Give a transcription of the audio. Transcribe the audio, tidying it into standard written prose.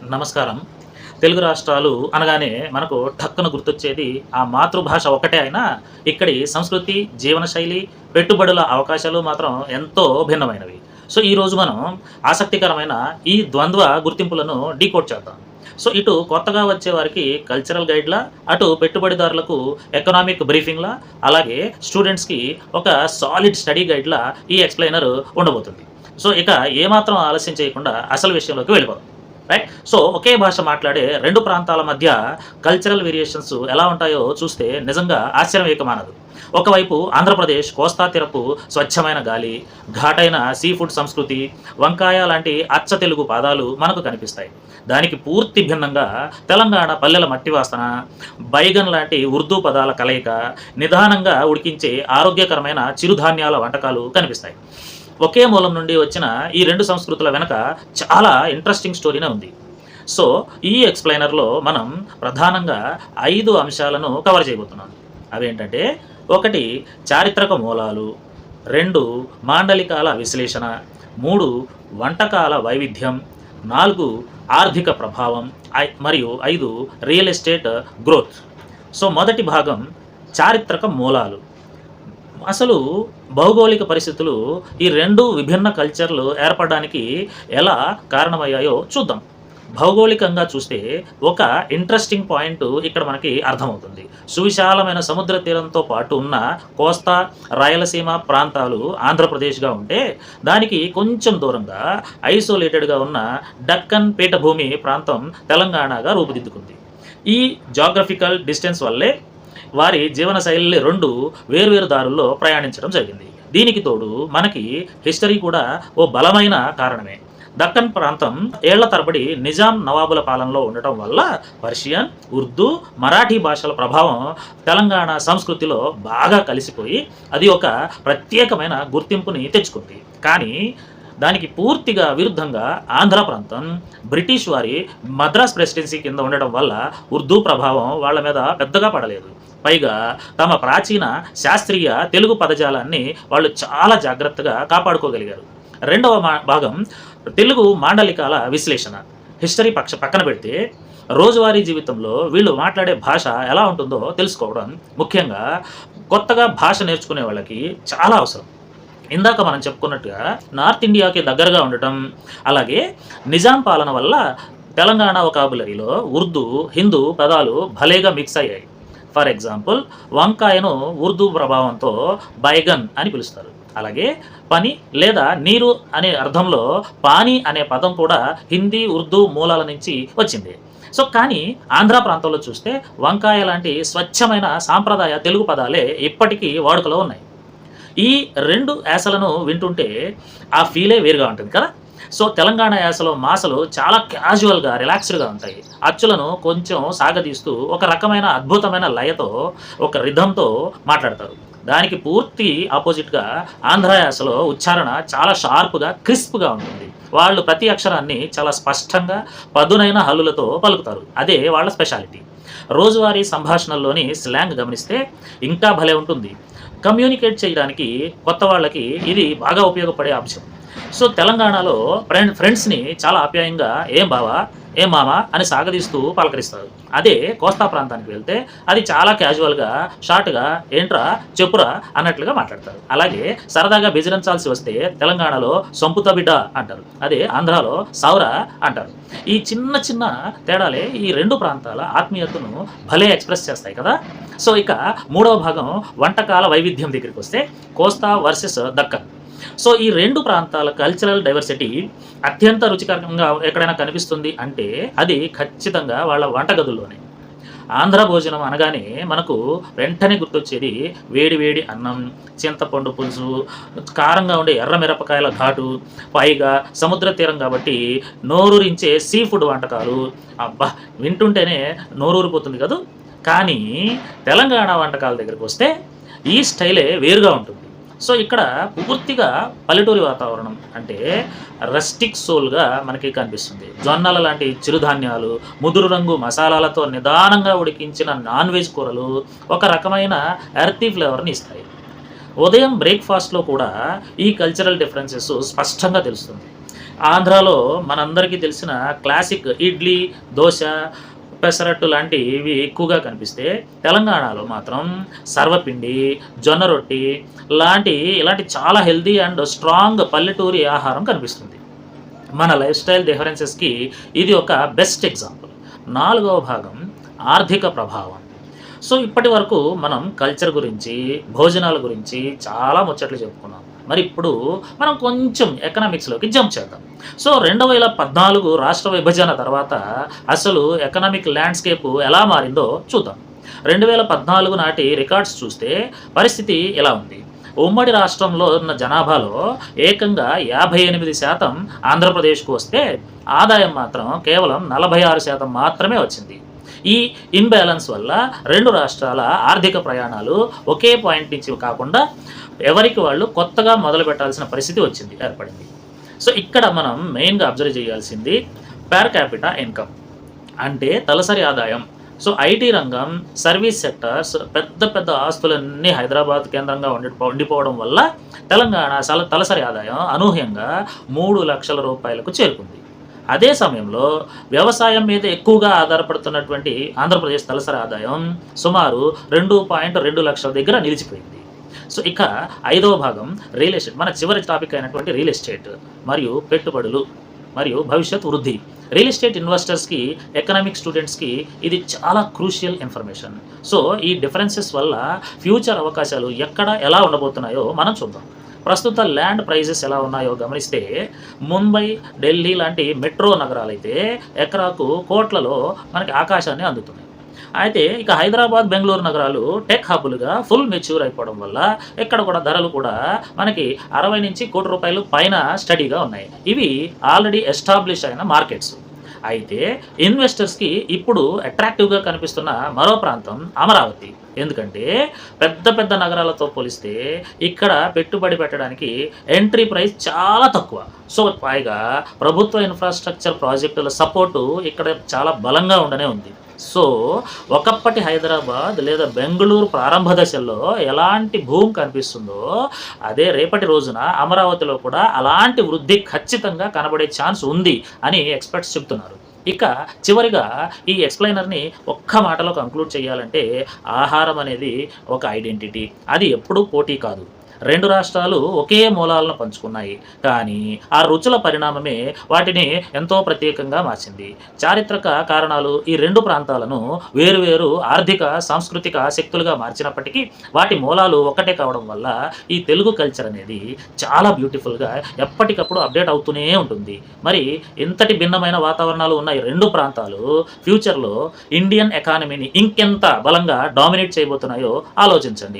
నమస్కారం. తెలుగు రాష్ట్రాలు అనగానే మనకు ఠక్కున గుర్తొచ్చేది ఆ మాతృభాష ఒకటే అయినా ఇక్కడి సంస్కృతి, జీవనశైలి, పెట్టుబడుల అవకాశాలు మాత్రం ఎంతో భిన్నమైనవి. సో, ఈరోజు మనం ఆసక్తికరమైన ఈ ద్వంద్వ గుర్తింపులను డీకోడ్ చేద్దాం. సో, ఇటు కొత్తగా వచ్చే వారికి కల్చరల్ గైడ్‌లా, అటు పెట్టుబడిదారులకు ఎకనామిక్ బ్రీఫింగ్‌లా, అలాగే స్టూడెంట్స్‌కి ఒక సాలిడ్ స్టడీ గైడ్‌లా ఈ ఎక్స్‌ప్లెయినర్ ఉండబోతుంది. సో, ఇక ఏమాత్రం ఆలస్యం చేయకుండా అసలు విషయంలోకి వెళ్ళిపోదాం. రైట్. సో, ఒకే భాష మాట్లాడే 2 ప్రాంతాల మధ్య కల్చరల్ వేరియేషన్స్ ఎలా ఉంటాయో చూస్తే నిజంగా ఆశ్చర్యం ఏక మానదు. ఒకవైపు ఆంధ్రప్రదేశ్ కోస్తా తీరపు స్వచ్ఛమైన గాలి, ఘాటైన సీ ఫుడ్ సంస్కృతి, వంకాయ లాంటి అచ్చ తెలుగు పదాలు మనకు కనిపిస్తాయి. దానికి పూర్తి భిన్నంగా తెలంగాణ పల్లెల మట్టి వాసన, బైగన్ లాంటి ఉర్దూ పదాల కలయిక, నిదానంగా ఉడికించే ఆరోగ్యకరమైన చిరుధాన్యాల వంటకాలు కనిపిస్తాయి. ఒకే మూలం నుండి వచ్చిన ఈ 2 సంస్కృతుల వెనక చాలా ఇంట్రెస్టింగ్ స్టోరీనే ఉంది. సో, ఈ ఎక్స్‌ప్లెయినర్‌లో మనం ప్రధానంగా 5 అంశాలను కవర్ చేయబోతున్నాం. అవేంటంటే, 1 చారిత్రక మూలాలు, 2 మాండలికాల విశ్లేషణ, 3 వంటకాల వైవిధ్యం, 4 ఆర్థిక ప్రభావం, మరియు 5 రియల్ ఎస్టేట్ గ్రోత్. సో, మొదటి భాగం చారిత్రక మూలాలు. అసలు భౌగోళిక పరిస్థితులు ఈ 2 విభిన్న కల్చర్లు ఏర్పడడానికి ఎలా కారణమయ్యాయో చూద్దాం. భౌగోళికంగా చూస్తే ఒక ఇంట్రెస్టింగ్ పాయింట్ ఇక్కడ మనకి అర్థమవుతుంది. సువిశాలమైన సముద్ర తీరంతో పాటు ఉన్న కోస్తా, రాయలసీమ ప్రాంతాలు ఆంధ్రప్రదేశ్‌గా ఉంటే, దానికి కొంచెం దూరంగా ఐసోలేటెడ్‌గా ఉన్న డక్కన్ పీఠభూమి ప్రాంతం తెలంగాణగా రూపుదిద్దుకుంది. ఈ జాగ్రఫికల్ డిస్టెన్స్ వల్లే వారి జీవనశైలి 2 వేర్వేరు దారుల్లో ప్రయాణించడం జరిగింది. దీనికి తోడు మనకి హిస్టరీ కూడా ఓ బలమైన కారణమే. దక్కన్ ప్రాంతం ఏళ్ల తరబడి నిజాం నవాబుల పాలనలో ఉండటం వల్ల పర్షియన్, ఉర్దూ, మరాఠీ భాషల ప్రభావం తెలంగాణ సంస్కృతిలో బాగా కలిసిపోయి అది ఒక ప్రత్యేకమైన గుర్తింపుని తెచ్చుకుంది. కానీ దానికి పూర్తిగా విరుద్ధంగా ఆంధ్ర ప్రాంతం బ్రిటిష్ వారి మద్రాస్ ప్రెసిడెన్సీ కింద ఉండడం వల్ల ఉర్దూ ప్రభావం వాళ్ళ మీద పెద్దగా పడలేదు. పైగా తమ ప్రాచీన శాస్త్రీయ తెలుగు పదజాలాన్ని వాళ్ళు చాలా జాగ్రత్తగా కాపాడుకోగలిగారు. రెండవ భాగం తెలుగు మాండలికాల విశ్లేషణ. హిస్టరీ పక్కన పెడితే రోజువారీ జీవితంలో వీళ్ళు మాట్లాడే భాష ఎలా ఉంటుందో తెలుసుకోవడం ముఖ్యంగా కొత్తగా భాష నేర్చుకునే వాళ్ళకి చాలా అవసరం. ఇందాక మనం చెప్పుకున్నట్టుగా నార్త్ ఇండియాకి దగ్గరగా ఉండటం, అలాగే నిజాం పాలన వల్ల తెలంగాణ వొకాబులరీలో ఉర్దూ, హిందూ పదాలు భలేగా మిక్స్ అయ్యాయి. ఫర్ ఎగ్జాంపుల్, వంకాయను ఉర్దూ ప్రభావంతో బైగన్ అని పిలుస్తారు. అలాగే పని లేదా నీరు అనే అర్థంలో పానీ అనే పదం కూడా హిందీ, ఉర్దూ మూలాల నుంచి వచ్చింది. సో, కానీ ఆంధ్ర ప్రాంతంలో చూస్తే వంకాయ లాంటి స్వచ్ఛమైన సాంప్రదాయ తెలుగు పదాలే ఇప్పటికీ వాడుకలో ఉన్నాయి. ఈ 2 యాసలను వింటుంటే ఆ ఫీలే వేరుగా ఉంటుంది కదా. సో, తెలంగాణ యాసలో మాసలు చాలా క్యాజువల్‌గా, రిలాక్స్డ్‌గా ఉంటాయి. అచ్చులను కొంచెం సాగదీస్తూ ఒక రకమైన అద్భుతమైన లయతో, ఒక రిథమ్‌తో మాట్లాడతారు. దానికి పూర్తి ఆపోజిట్‌గా ఆంధ్ర యాసలో ఉచ్చారణ చాలా షార్ప్‌గా, క్రిస్ప్‌గా ఉంటుంది. వాళ్ళు ప్రతి అక్షరాన్ని చాలా స్పష్టంగా, పదునైన హల్లులతో పలుకుతారు. అదే వాళ్ళ స్పెషాలిటీ. రోజువారీ సంభాషణల్లోని స్లాంగ్ గమనిస్తే ఇంకా భలే ఉంటుంది. కమ్యూనికేట్ చేయడానికి కొత్త వాళ్ళకి ఇది బాగా ఉపయోగపడే అంశం. సో, తెలంగాణలో ఫ్రెండ్స్‌ని చాలా ఆప్యాయంగా "ఏం బావా, ఏం మామ" అని సాగదీస్తూ పలకరిస్తారు. అదే కోస్తా ప్రాంతానికి వెళ్తే అది చాలా క్యాజువల్‌గా, షార్ట్‌గా "ఏంట్రా చెప్పురా" అన్నట్లుగా మాట్లాడతారు. అలాగే సరదాగా బెదిరించాల్సి వస్తే తెలంగాణలో "సొంపుతా బిడ్డ" అంటారు. అదే ఆంధ్రాలో "సౌరా" అంటారు. ఈ చిన్న చిన్న తేడాలే ఈ 2 ప్రాంతాల ఆత్మీయతను భలే ఎక్స్‌ప్రెస్ చేస్తాయి కదా. సో, ఇక మూడవ భాగం వంటకాల వైవిధ్యం దగ్గరికి వస్తే కోస్తా వర్సెస్ దక్కన్. సో, ఈ 2 ప్రాంతాల కల్చరల్ డైవర్సిటీ అత్యంత రుచికరంగా ఎక్కడైనా కనిపిస్తుంది అంటే అది ఖచ్చితంగా వాళ్ళ వంటగదుల్లోనే. ఆంధ్ర భోజనం అనగానే మనకు వెంటనే గుర్తొచ్చేది వేడి వేడి అన్నం, చింతపండు పులుసు, కారంగా ఉండే ఎర్ర మిరపకాయల ఘాటు, పైగా సముద్ర తీరం కాబట్టి నోరూరించే సీ ఫుడ్ వంటకాలు. అబ్బా! వింటుంటేనే నోరూరిపోతుంది కదూ. కానీ తెలంగాణ వంటకాల దగ్గరికి వస్తే ఈ స్టైలే వేరుగా ఉంటుంది. సో, ఇక్కడ పూర్తిగా పల్లెటూరి వాతావరణం అంటే రస్టిక్ సోల్‌గా మనకి కనిపిస్తుంది. జొన్నల లాంటి చిరుధాన్యాలు, ముదురు రంగు మసాలాలతో నిదానంగా ఉడికించిన నాన్ వెజ్ కూరలు ఒక రకమైన ఎర్తీ ఫ్లేవర్‌ని ఇస్తాయి. ఉదయం బ్రేక్‌ఫాస్ట్‌లో కూడా ఈ కల్చరల్ డిఫరెన్సెస్ స్పష్టంగా తెలుస్తుంది. ఆంధ్రాలో మనందరికీ తెలిసిన క్లాసిక్ ఇడ్లీ, దోస, పెసరట్టు లాంటివి ఎక్కువగా కనిపిస్తే, తెలంగాణలో మాత్రం సర్వపిండి, జొన్న రొట్టి ఇలాంటి చాలా హెల్తీ అండ్ స్ట్రాంగ్ పల్లెటూరి ఆహారం కనిపిస్తుంది. మన లైఫ్ స్టైల్ డిఫరెన్సెస్‌కి ఇది ఒక బెస్ట్ ఎగ్జాంపుల్. నాలుగవ భాగం ఆర్థిక ప్రభావం. సో, ఇప్పటి వరకు మనం కల్చర్ గురించి, భోజనాల గురించి చాలా ముచ్చట్లు చెప్పుకున్నాం. మరి ఇప్పుడు మనం కొంచెం ఎకనామిక్స్‌లోకి జంప్ చేద్దాం. సో, 2014 రాష్ట్ర విభజన తర్వాత అసలు ఎకనామిక్ ల్యాండ్‌స్కేప్ ఎలా మారిందో చూద్దాం. 2014 నాటి రికార్డ్స్ చూస్తే పరిస్థితి ఇలా ఉంది. ఉమ్మడి రాష్ట్రంలో ఉన్న జనాభాలో ఏకంగా 58% ఆంధ్రప్రదేశ్‌కు వస్తే, ఆదాయం మాత్రం కేవలం 46% మాత్రమే వచ్చింది. ఈ ఇంబ్యాలెన్స్ వల్ల 2 రాష్ట్రాల ఆర్థిక ప్రయాణాలు ఒకే పాయింట్ నుంచి కాకుండా ఎవరికి వాళ్ళు కొత్తగా మొదలుపెట్టాల్సిన పరిస్థితి ఏర్పడింది. సో, ఇక్కడ మనం మెయిన్‌గా అబ్జర్వ్ చేయాల్సింది పర్ క్యాపిటా ఇన్‌కమ్, అంటే తలసరి ఆదాయం. సో, ఐటీ రంగం, సర్వీస్ సెక్టార్స్, పెద్ద పెద్ద ఆస్తులన్నీ హైదరాబాద్ కేంద్రంగా ఉండిపోవడం వల్ల తెలంగాణ తలసరి ఆదాయం అనూహ్యంగా రూ. 3,00,000కు చేరుకుంది. అదే సమయంలో వ్యవసాయం మీద ఎక్కువగా ఆధారపడుతున్నటువంటి ఆంధ్రప్రదేశ్ తలసరి ఆదాయం సుమారు 2.2 లక్షల దగ్గర నిలిచిపోయింది. సో, ఇక ఐదవ భాగం రియల్ ఎస్టేట్. మన చివరి టాపిక్ అయినటువంటి రియల్ ఎస్టేట్ మరియు పెట్టుబడులు మరియు భవిష్యత్ వృద్ధి. రియల్ ఎస్టేట్ ఇన్వెస్టర్స్‌కి, ఎకనామిక్ స్టూడెంట్స్‌కి ఇది చాలా క్రూషియల్ ఇన్ఫర్మేషన్. సో, ఈ డిఫరెన్సెస్ వల్ల ఫ్యూచర్ అవకాశాలు ఎక్కడ, ఎలా ఉండబోతున్నాయో మనం చూద్దాం. ప్రస్తుత ల్యాండ్ ప్రైజెస్ ఎలా ఉన్నాయో గమనిస్తే, ముంబై, ఢిల్లీ లాంటి మెట్రో నగరాలైతే ఎకరాకు కోట్లలో మనకి ఆకాశాన్ని అందుతున్నాయి. అయితే ఇక హైదరాబాద్, బెంగుళూరు నగరాలు టెక్ హబ్బులుగా ఫుల్ మెచ్యూర్ అయిపోవడం వల్ల ఇక్కడ కూడా ధరలు కూడా మనకి 60 నుంచి ₹1,00,00,000 పైన స్టడీగా ఉన్నాయి. ఇవి ఆల్రెడీ ఎస్టాబ్లిష్ అయిన మార్కెట్స్. అయితే ఇన్వెస్టర్స్‌కి ఇప్పుడు అట్రాక్టివ్‌గా కనిపిస్తున్న మరో ప్రాంతం అమరావతి. ఎందుకంటే పెద్ద పెద్ద నగరాలతో పోలిస్తే ఇక్కడ పెట్టుబడి పెట్టడానికి ఎంట్రీ ప్రైస్ చాలా తక్కువ. సో, పైగా ప్రభుత్వ ఇన్‌ఫ్రాస్ట్రక్చర్ ప్రాజెక్టుల సపోర్టు ఇక్కడ చాలా బలంగా ఉంది. సో, ఒకప్పటి హైదరాబాద్ లేదా బెంగుళూరు ప్రారంభ దశల్లో ఎలాంటి భూమి కనిపిస్తుందో, అదే రేపటి రోజున అమరావతిలో కూడా అలాంటి వృద్ధి ఖచ్చితంగా కనబడే ఛాన్స్ ఉంది అని ఎక్స్‌పర్ట్స్ చెప్తున్నారు. ఇక చివరిగా ఈ ఎక్స్‌ప్లెయినర్‌ని ఒక్క మాటలో కంక్లూడ్ చేయాలంటే, ఆహారం అనేది ఒక ఐడెంటిటీ. అది ఎప్పుడూ పోటీ కాదు. 2 రాష్ట్రాలు ఒకే మూలాలను పంచుకున్నాయి. కానీ ఆ రుచుల పరిణామమే వాటిని ఎంతో ప్రత్యేకంగా మార్చింది. చారిత్రక కారణాలు ఈ 2 ప్రాంతాలను వేరు ఆర్థిక, సాంస్కృతిక శక్తులుగా మార్చినప్పటికీ వాటి మూలాలు ఒక్కటే కావడం వల్ల ఈ తెలుగు కల్చర్ అనేది చాలా బ్యూటిఫుల్‌గా ఎప్పటికప్పుడు అప్డేట్ అవుతూనే ఉంటుంది. మరి ఇంతటి భిన్నమైన వాతావరణాలు ఉన్న ఈ 2 ప్రాంతాలు ఫ్యూచర్‌లో ఇండియన్ ఎకానమీని ఇంకెంత బలంగా డామినేట్ చేయబోతున్నాయో ఆలోచించండి.